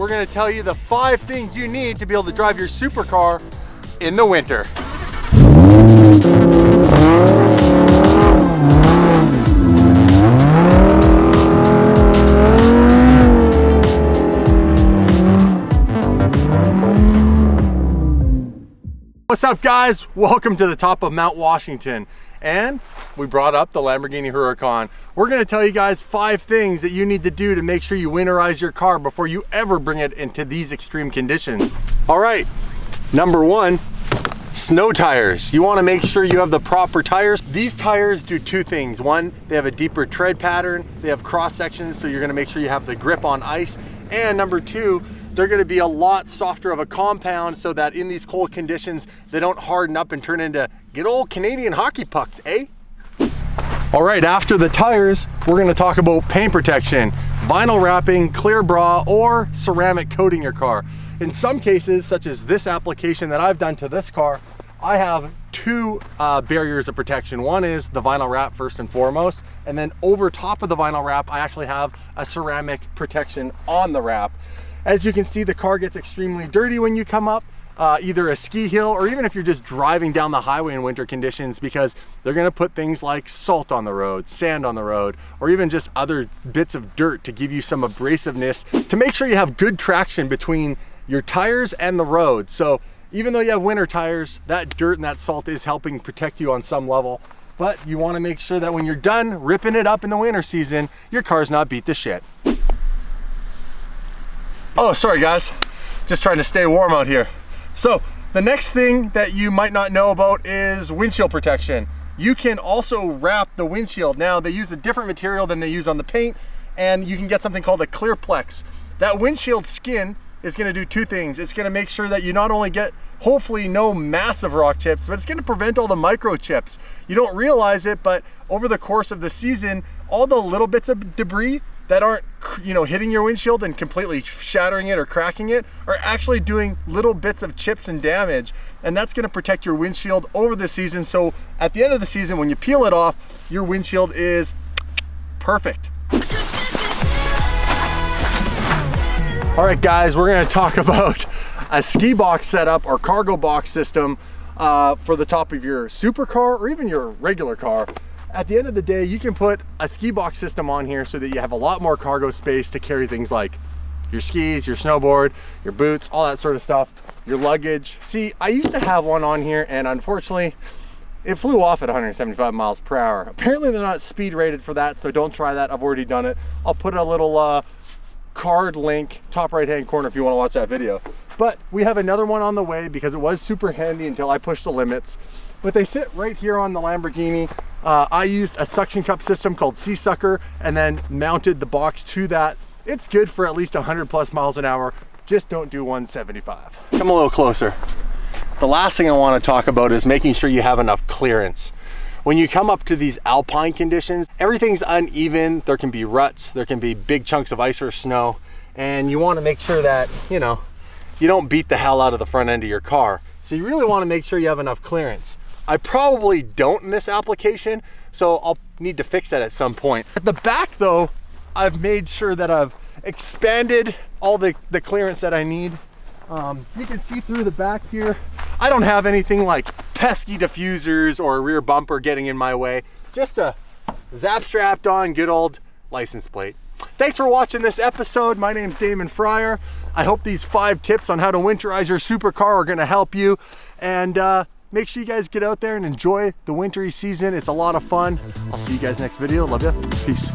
we're gonna tell you the 5 things you need to be able to drive your supercar in the winter. What's up, guys? Welcome to the top of Mount Washington. And we brought up the Lamborghini Huracan. We're gonna tell you guys 5 things that you need to do to make sure you winterize your car before you ever bring it into these extreme conditions. All right, number 1, snow tires. You wanna make sure you have the proper tires. These tires do 2 things. 1, they have a deeper tread pattern. They have cross sections, so you're gonna make sure you have the grip on ice. And number 2, they're gonna be a lot softer of a compound so that in these cold conditions, they don't harden up and turn into good old Canadian hockey pucks, eh? All right, after the tires, we're gonna talk about paint protection, vinyl wrapping, clear bra, or ceramic coating your car. In some cases, such as this application that I've done to this car, I have 2 barriers of protection. One is the vinyl wrap first and foremost, and then over top of the vinyl wrap, I actually have a ceramic protection on the wrap. As you can see, the car gets extremely dirty when you come up, either a ski hill or even if you're just driving down the highway in winter conditions, because they're gonna put things like salt on the road, sand on the road, or even just other bits of dirt to give you some abrasiveness to make sure you have good traction between your tires and the road. So even though you have winter tires, that dirt and that salt is helping protect you on some level, but you wanna make sure that when you're done ripping it up in the winter season, your car's not beat to shit. Oh, sorry guys, just trying to stay warm out here. So the next thing that you might not know about is windshield protection. You can also wrap the windshield. Now they use a different material than they use on the paint, and you can get something called a clear plex. That windshield skin is gonna do 2 things. It's gonna make sure that you not only get, hopefully, no massive rock chips, but it's gonna prevent all the microchips. You don't realize it, but over the course of the season, all the little bits of debris that aren't, hitting your windshield and completely shattering it or cracking it are actually doing little bits of chips and damage. And that's gonna protect your windshield over the season. So at the end of the season, when you peel it off, your windshield is perfect. All right, guys, we're gonna talk about a ski box setup or cargo box system for the top of your supercar or even your regular car. At the end of the day, you can put a ski box system on here so that you have a lot more cargo space to carry things like your skis, your snowboard, your boots, all that sort of stuff, your luggage. See, I used to have one on here and unfortunately, it flew off at 175 miles per hour. Apparently they're not speed rated for that, so don't try that. I've already done it. I'll put a little card link, top right-hand corner if you wanna watch that video. But we have another one on the way because it was super handy until I pushed the limits. But they sit right here on the Lamborghini. I used a suction cup system called Sea Sucker and then mounted the box to that. It's good for at least 100 plus miles an hour. Just don't do 175. Come a little closer. The last thing I want to talk about is making sure you have enough clearance. When you come up to these alpine conditions, everything's uneven. There can be ruts, there can be big chunks of ice or snow, and you want to make sure that, you don't beat the hell out of the front end of your car. So you really want to make sure you have enough clearance. I probably don't in this application, so I'll need to fix that at some point. At the back though, I've made sure that I've expanded all the clearance that I need. You can see through the back here. I don't have anything like pesky diffusers or a rear bumper getting in my way. Just a zap strapped on good old license plate. Thanks for watching this episode. My name's Damon Fryer. I hope these 5 tips on how to winterize your supercar are gonna help you. And make sure you guys get out there and enjoy the wintry season. It's a lot of fun. I'll see you guys next video. Love ya. Peace.